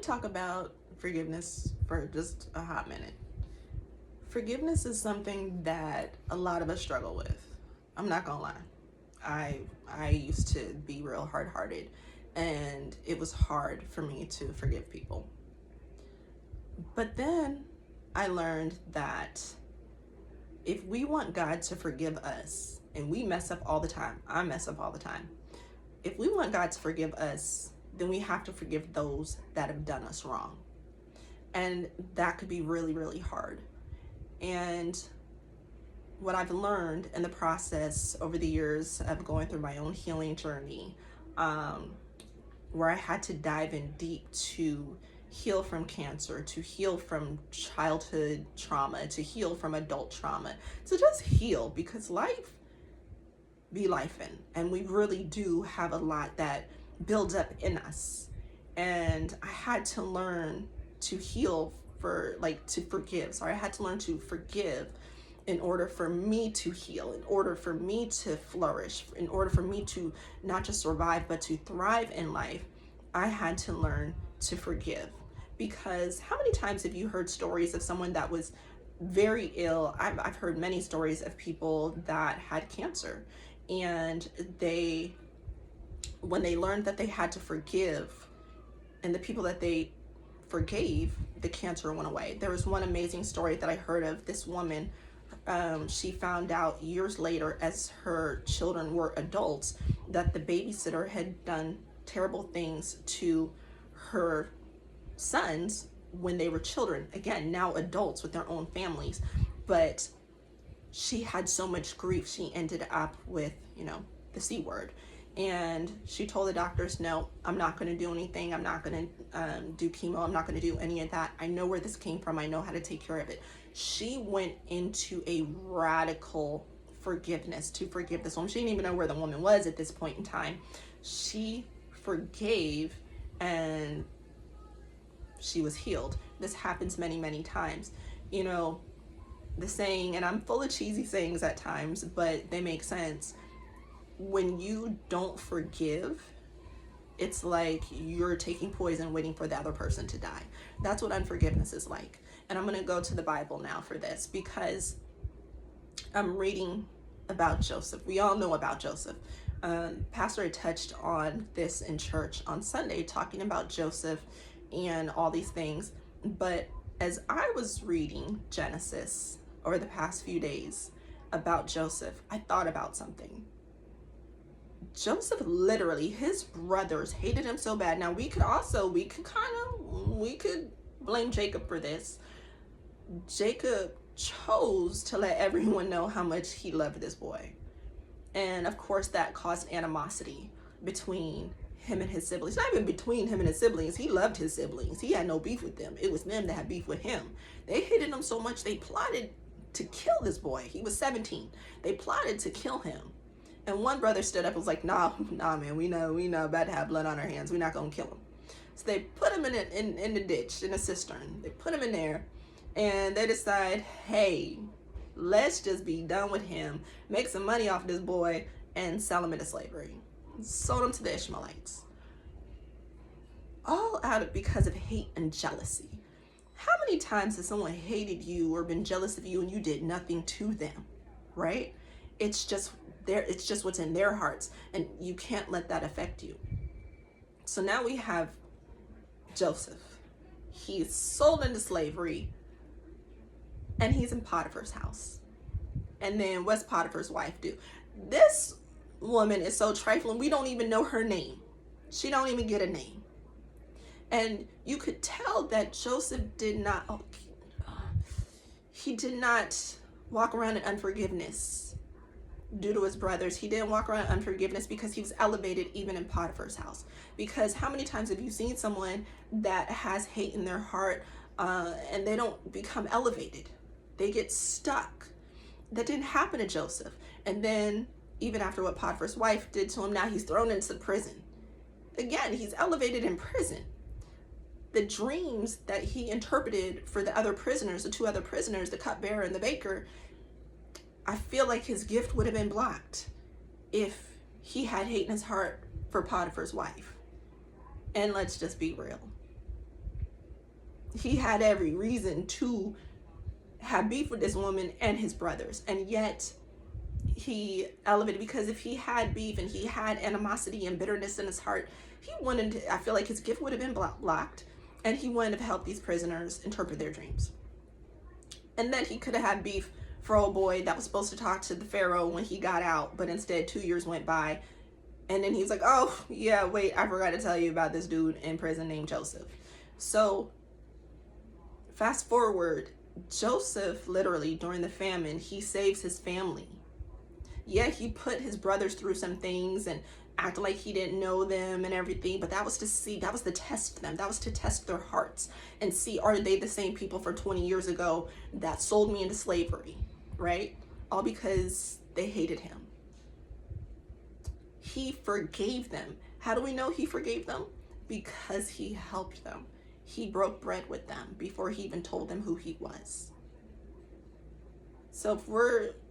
me talk about forgiveness for just a hot minute. Forgiveness is something that a lot of us struggle with. I'm not gonna lie. I used to be real hard-hearted, and it was hard for me to forgive people. But then I learned that if we want God to forgive us, and we mess up all the time, I mess up all the time. If we want God to forgive us, then we have to forgive those that have done us wrong. And that could be really, really hard. And what I've learned in the process over the years of going through my own healing journey, where I had to dive in deep to heal from cancer, to heal from childhood trauma, to heal from adult trauma, to just heal, because life be lifing, and we really do have a lot that builds up in us. And I had to learn to heal to forgive. Sorry, I had to learn to forgive in order for me to heal, in order for me to flourish, in order for me to not just survive, but to thrive in life. I had to learn to forgive. Because how many times have you heard stories of someone that was very ill? I've heard many stories of people that had cancer, and when they learned that they had to forgive, and the people that they forgave, the cancer went away. There was one amazing story that I heard of this woman. She found out years later, as her children were adults, that the babysitter had done terrible things to her sons when they were children. Again, now adults with their own families. But she had so much grief, she ended up with, the C word. And she told the doctors, no, I'm not going to do anything. I'm not going to do chemo. I'm not going to do any of that. I know where this came from. I know how to take care of it. She went into a radical forgiveness to forgive this woman. She didn't even know where the woman was at this point in time. She forgave, and she was healed. This happens many, many times. The saying, and I'm full of cheesy sayings at times, but they make sense. When you don't forgive, it's like you're taking poison waiting for the other person to die. That's what unforgiveness is like. And I'm going to go to the Bible now for this, because I'm reading about Joseph. We all know about Joseph. Pastor had touched on this in church on Sunday, talking about Joseph and all these things. But as I was reading Genesis over the past few days about Joseph, I thought about something. Joseph, literally, his brothers hated him so bad. Now we could blame Jacob for this. Jacob chose to let everyone know how much he loved this boy. And of course that caused animosity between him and his siblings. Not even between him and his siblings. He loved his siblings. He had no beef with them. It was them that had beef with him. They hated him so much they plotted to kill this boy. He was 17. They plotted to kill him. And one brother stood up and was like, nah, man, we know about to have blood on our hands. We're not going to kill him. So they put him in the ditch, in a cistern. They put him in there, and they decide, hey, let's just be done with him, make some money off this boy, and sell him into slavery. Sold him to the Ishmaelites. All because of hate and jealousy. How many times has someone hated you or been jealous of you and you did nothing to them, right? It's just what's in their hearts, and you can't let that affect you. So now we have Joseph. He's sold into slavery, and he's in Potiphar's house. And then what's Potiphar's wife do? This woman is so trifling, we don't even know her name. She don't even get a name. And you could tell that Joseph did not walk around in unforgiveness due to his brothers. He didn't walk around in unforgiveness because he was elevated even in Potiphar's house. Because how many times have you seen someone that has hate in their heart and they don't become elevated? They get stuck. That didn't happen to Joseph. And then even after what Potiphar's wife did to him, now he's thrown into prison. Again, he's elevated in prison. The dreams that he interpreted for the other prisoners, the two other prisoners, the cupbearer and the baker, I feel like his gift would have been blocked if he had hate in his heart for Potiphar's wife. And let's just be real. He had every reason to have beef with this woman and his brothers, and yet he elevated, because if he had beef and he had animosity and bitterness in his heart, he wouldn't, I feel like his gift would have been blocked, and he wouldn't have helped these prisoners interpret their dreams. And then he could have had beef for old boy that was supposed to talk to the Pharaoh when he got out, but instead 2 years went by, and then he's like, oh yeah, wait, I forgot to tell you about this dude in prison named Joseph. So fast forward, Joseph, literally during the famine, he saves his family. Yeah, he put his brothers through some things and acted like he didn't know them and everything, but that was to see, that was to test them. That was to test their hearts and see, are they the same people from 20 years ago that sold me into slavery, right? All because they hated him. He forgave them. How do we know he forgave them? Because he helped them. He broke bread with them before he even told them who he was. So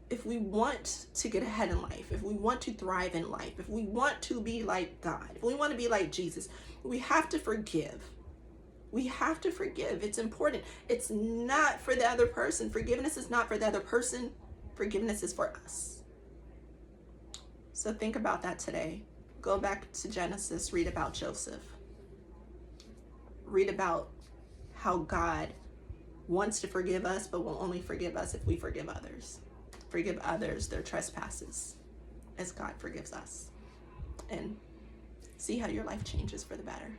if we want to get ahead in life, if we want to thrive in life, if we want to be like God, if we want to be like Jesus, we have to forgive. We have to forgive. It's important. It's not for the other person. Forgiveness is not for the other person. Forgiveness is for us. So think about that today. Go back to Genesis, read about Joseph. Read about how God wants to forgive us, but will only forgive us if we forgive others. Forgive others their trespasses as God forgives us. And see how your life changes for the better.